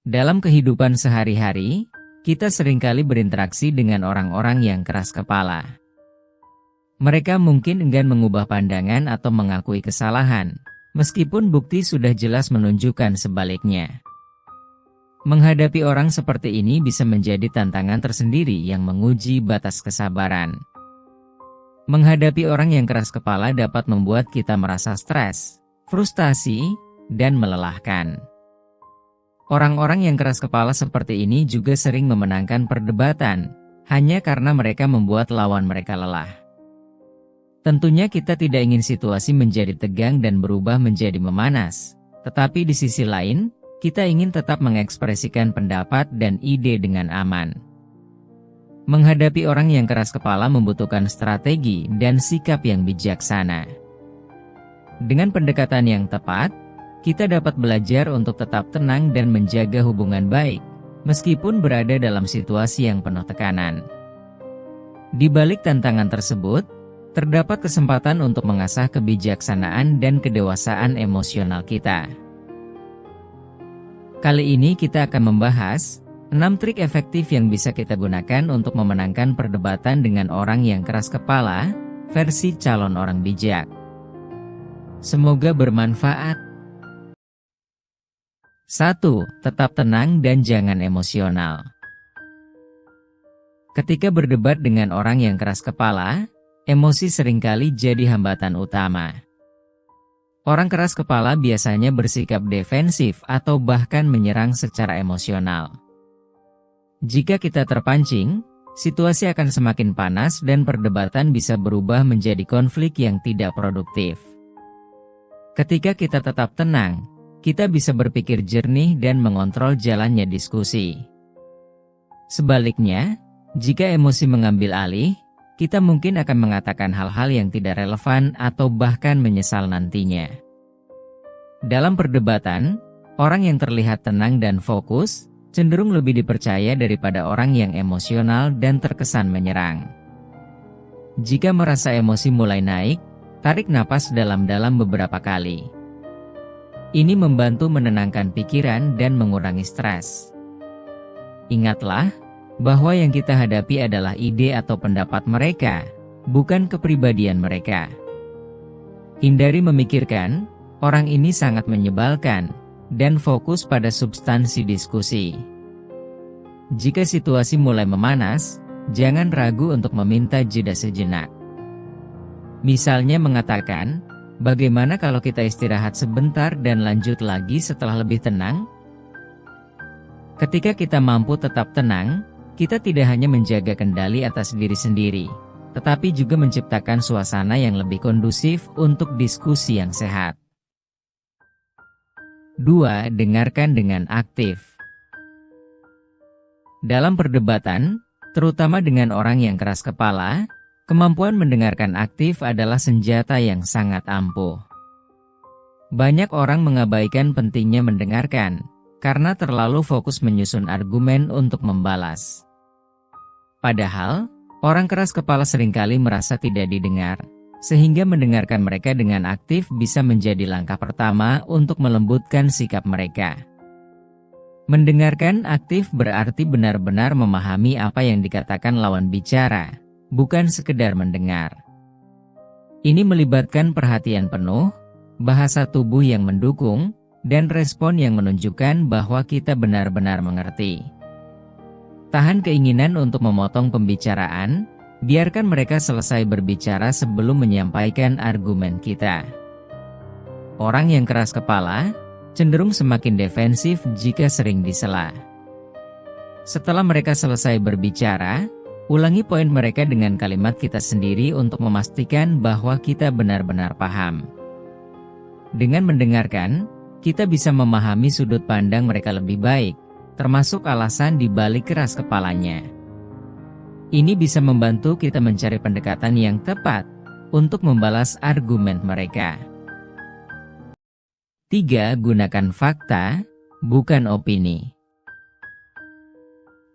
Dalam kehidupan sehari-hari, kita seringkali berinteraksi dengan orang-orang yang keras kepala. Mereka mungkin enggan mengubah pandangan atau mengakui kesalahan, meskipun bukti sudah jelas menunjukkan sebaliknya. Menghadapi orang seperti ini bisa menjadi tantangan tersendiri yang menguji batas kesabaran. Menghadapi orang yang keras kepala dapat membuat kita merasa stres, frustasi, dan melelahkan. Orang-orang yang keras kepala seperti ini juga sering memenangkan perdebatan, hanya karena mereka membuat lawan mereka lelah. Tentunya kita tidak ingin situasi menjadi tegang dan berubah menjadi memanas, tetapi di sisi lain, kita ingin tetap mengekspresikan pendapat dan ide dengan aman. Menghadapi orang yang keras kepala membutuhkan strategi dan sikap yang bijaksana. Dengan pendekatan yang tepat, kita dapat belajar untuk tetap tenang dan menjaga hubungan baik, meskipun berada dalam situasi yang penuh tekanan. Di balik tantangan tersebut, terdapat kesempatan untuk mengasah kebijaksanaan dan kedewasaan emosional kita. Kali ini kita akan membahas 6 trik efektif yang bisa kita gunakan untuk memenangkan perdebatan dengan orang yang keras kepala, versi calon orang bijak. Semoga bermanfaat. 1. Tetap tenang dan jangan emosional. Ketika berdebat dengan orang yang keras kepala, emosi seringkali jadi hambatan utama. Orang keras kepala biasanya bersikap defensif atau bahkan menyerang secara emosional. Jika kita terpancing, situasi akan semakin panas dan perdebatan bisa berubah menjadi konflik yang tidak produktif. Ketika kita tetap tenang, kita bisa berpikir jernih dan mengontrol jalannya diskusi. Sebaliknya, jika emosi mengambil alih, kita mungkin akan mengatakan hal-hal yang tidak relevan atau bahkan menyesal nantinya. Dalam perdebatan, orang yang terlihat tenang dan fokus cenderung lebih dipercaya daripada orang yang emosional dan terkesan menyerang. Jika merasa emosi mulai naik, tarik napas dalam-dalam beberapa kali. Ini membantu menenangkan pikiran dan mengurangi stres. Ingatlah, bahwa yang kita hadapi adalah ide atau pendapat mereka, bukan kepribadian mereka. Hindari memikirkan, orang ini sangat menyebalkan, dan fokus pada substansi diskusi. Jika situasi mulai memanas, jangan ragu untuk meminta jeda sejenak. Misalnya mengatakan, bagaimana kalau kita istirahat sebentar dan lanjut lagi setelah lebih tenang? Ketika kita mampu tetap tenang, kita tidak hanya menjaga kendali atas diri sendiri, tetapi juga menciptakan suasana yang lebih kondusif untuk diskusi yang sehat. 2. Dengarkan dengan aktif. Dalam perdebatan, terutama dengan orang yang keras kepala, kemampuan mendengarkan aktif adalah senjata yang sangat ampuh. Banyak orang mengabaikan pentingnya mendengarkan, karena terlalu fokus menyusun argumen untuk membalas. Padahal, orang keras kepala seringkali merasa tidak didengar, sehingga mendengarkan mereka dengan aktif bisa menjadi langkah pertama untuk melembutkan sikap mereka. Mendengarkan aktif berarti benar-benar memahami apa yang dikatakan lawan bicara, bukan sekedar mendengar. Ini melibatkan perhatian penuh, bahasa tubuh yang mendukung, dan respon yang menunjukkan bahwa kita benar-benar mengerti. Tahan keinginan untuk memotong pembicaraan, biarkan mereka selesai berbicara sebelum menyampaikan argumen kita. Orang yang keras kepala cenderung semakin defensif jika sering disela. Setelah mereka selesai berbicara, ulangi poin mereka dengan kalimat kita sendiri untuk memastikan bahwa kita benar-benar paham. Dengan mendengarkan, kita bisa memahami sudut pandang mereka lebih baik, termasuk alasan di balik keras kepalanya. Ini bisa membantu kita mencari pendekatan yang tepat untuk membalas argumen mereka. 3. Gunakan fakta, bukan opini.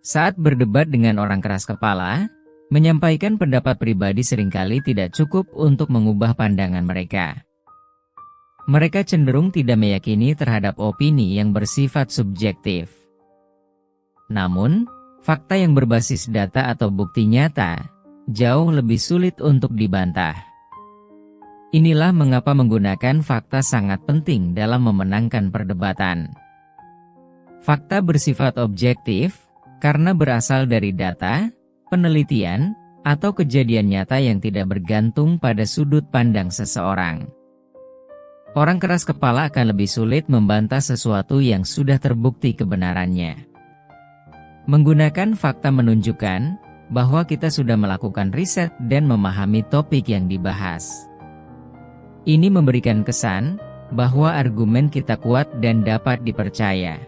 Saat berdebat dengan orang keras kepala, menyampaikan pendapat pribadi seringkali tidak cukup untuk mengubah pandangan mereka. Mereka cenderung tidak meyakini terhadap opini yang bersifat subjektif. Namun, fakta yang berbasis data atau bukti nyata jauh lebih sulit untuk dibantah. Inilah mengapa menggunakan fakta sangat penting dalam memenangkan perdebatan. Fakta bersifat objektif karena berasal dari data, penelitian, atau kejadian nyata yang tidak bergantung pada sudut pandang seseorang. Orang keras kepala akan lebih sulit membantah sesuatu yang sudah terbukti kebenarannya. Menggunakan fakta menunjukkan bahwa kita sudah melakukan riset dan memahami topik yang dibahas. Ini memberikan kesan bahwa argumen kita kuat dan dapat dipercaya.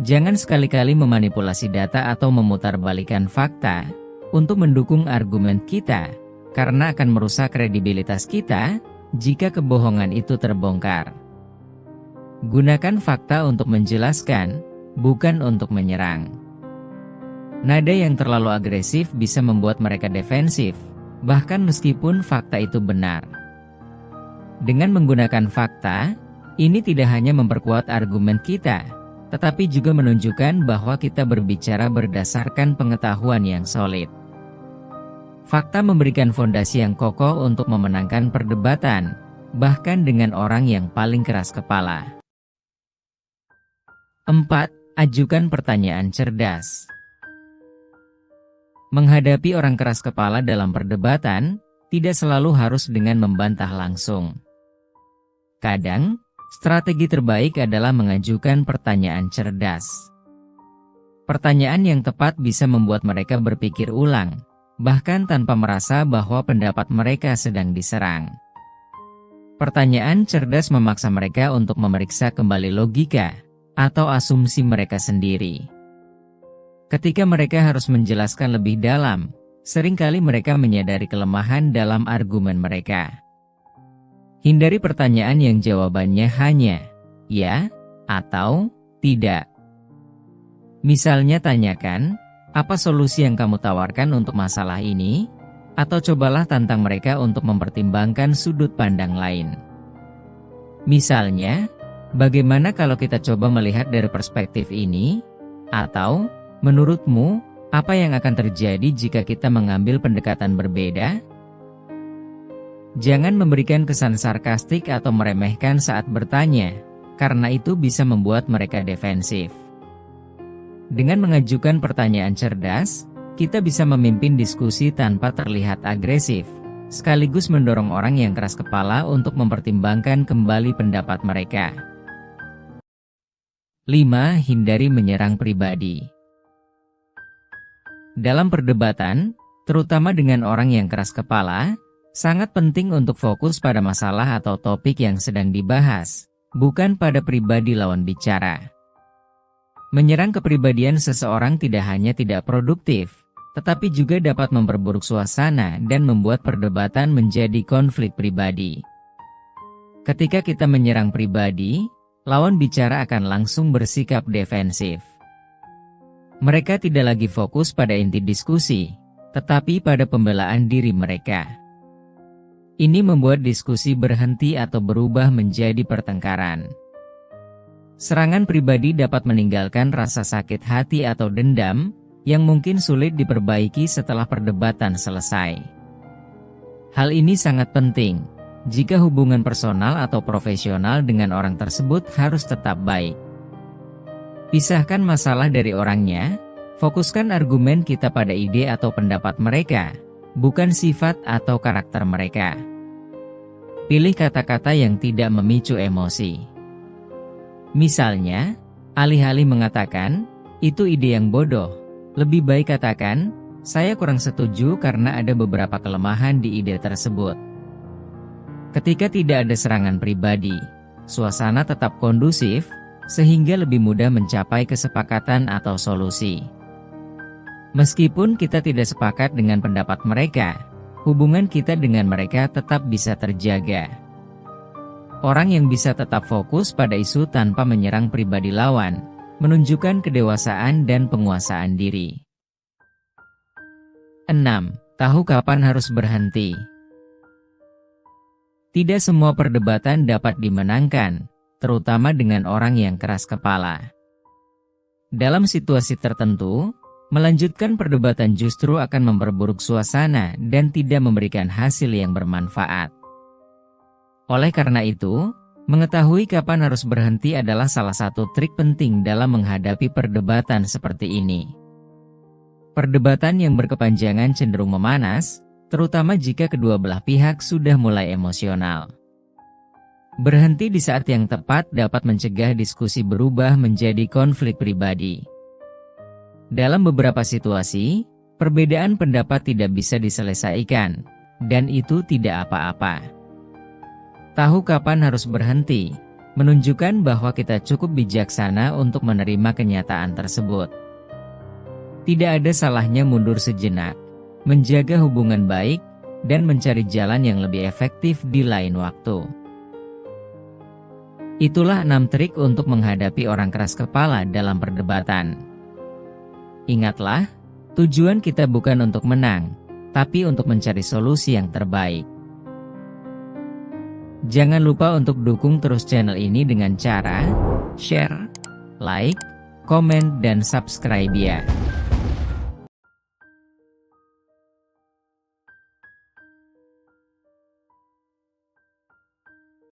Jangan sekali-kali memanipulasi data atau memutarbalikkan fakta untuk mendukung argumen kita, karena akan merusak kredibilitas kita jika kebohongan itu terbongkar. Gunakan fakta untuk menjelaskan, bukan untuk menyerang. Nada yang terlalu agresif bisa membuat mereka defensif, bahkan meskipun fakta itu benar. Dengan menggunakan fakta, ini tidak hanya memperkuat argumen kita, tetapi juga menunjukkan bahwa kita berbicara berdasarkan pengetahuan yang solid. Fakta memberikan fondasi yang kokoh untuk memenangkan perdebatan, bahkan dengan orang yang paling keras kepala. 4. Ajukan pertanyaan cerdas. Menghadapi orang keras kepala dalam perdebatan, tidak selalu harus dengan membantah langsung. Kadang, strategi terbaik adalah mengajukan pertanyaan cerdas. Pertanyaan yang tepat bisa membuat mereka berpikir ulang, bahkan tanpa merasa bahwa pendapat mereka sedang diserang. Pertanyaan cerdas memaksa mereka untuk memeriksa kembali logika atau asumsi mereka sendiri. Ketika mereka harus menjelaskan lebih dalam, seringkali mereka menyadari kelemahan dalam argumen mereka. Hindari pertanyaan yang jawabannya hanya ya atau tidak. Misalnya tanyakan, apa solusi yang kamu tawarkan untuk masalah ini? Atau cobalah tantang mereka untuk mempertimbangkan sudut pandang lain. Misalnya, bagaimana kalau kita coba melihat dari perspektif ini? Atau, menurutmu, apa yang akan terjadi jika kita mengambil pendekatan berbeda? Jangan memberikan kesan sarkastik atau meremehkan saat bertanya, karena itu bisa membuat mereka defensif. Dengan mengajukan pertanyaan cerdas, kita bisa memimpin diskusi tanpa terlihat agresif, sekaligus mendorong orang yang keras kepala untuk mempertimbangkan kembali pendapat mereka. 5. Hindari menyerang pribadi. Dalam perdebatan, terutama dengan orang yang keras kepala, sangat penting untuk fokus pada masalah atau topik yang sedang dibahas, bukan pada pribadi lawan bicara. Menyerang kepribadian seseorang tidak hanya tidak produktif, tetapi juga dapat memperburuk suasana dan membuat perdebatan menjadi konflik pribadi. Ketika kita menyerang pribadi, lawan bicara akan langsung bersikap defensif. Mereka tidak lagi fokus pada inti diskusi, tetapi pada pembelaan diri mereka. Ini membuat diskusi berhenti atau berubah menjadi pertengkaran. Serangan pribadi dapat meninggalkan rasa sakit hati atau dendam, yang mungkin sulit diperbaiki setelah perdebatan selesai. Hal ini sangat penting, jika hubungan personal atau profesional dengan orang tersebut harus tetap baik. Pisahkan masalah dari orangnya, fokuskan argumen kita pada ide atau pendapat mereka, bukan sifat atau karakter mereka. Pilih kata-kata yang tidak memicu emosi. Misalnya, alih-alih mengatakan, itu ide yang bodoh, lebih baik katakan, saya kurang setuju karena ada beberapa kelemahan di ide tersebut. Ketika tidak ada serangan pribadi, suasana tetap kondusif, sehingga lebih mudah mencapai kesepakatan atau solusi. Meskipun kita tidak sepakat dengan pendapat mereka, hubungan kita dengan mereka tetap bisa terjaga. Orang yang bisa tetap fokus pada isu tanpa menyerang pribadi lawan, menunjukkan kedewasaan dan penguasaan diri. 6. Tahu kapan harus berhenti. Tidak semua perdebatan dapat dimenangkan, terutama dengan orang yang keras kepala. Dalam situasi tertentu, melanjutkan perdebatan justru akan memperburuk suasana dan tidak memberikan hasil yang bermanfaat. Oleh karena itu, mengetahui kapan harus berhenti adalah salah satu trik penting dalam menghadapi perdebatan seperti ini. Perdebatan yang berkepanjangan cenderung memanas, terutama jika kedua belah pihak sudah mulai emosional. Berhenti di saat yang tepat dapat mencegah diskusi berubah menjadi konflik pribadi. Dalam beberapa situasi, perbedaan pendapat tidak bisa diselesaikan, dan itu tidak apa-apa. Tahu kapan harus berhenti, menunjukkan bahwa kita cukup bijaksana untuk menerima kenyataan tersebut. Tidak ada salahnya mundur sejenak, menjaga hubungan baik, dan mencari jalan yang lebih efektif di lain waktu. Itulah 6 trik untuk menghadapi orang keras kepala dalam perdebatan. Ingatlah, tujuan kita bukan untuk menang, tapi untuk mencari solusi yang terbaik. Jangan lupa untuk dukung terus channel ini dengan cara share, like, komen, dan subscribe ya.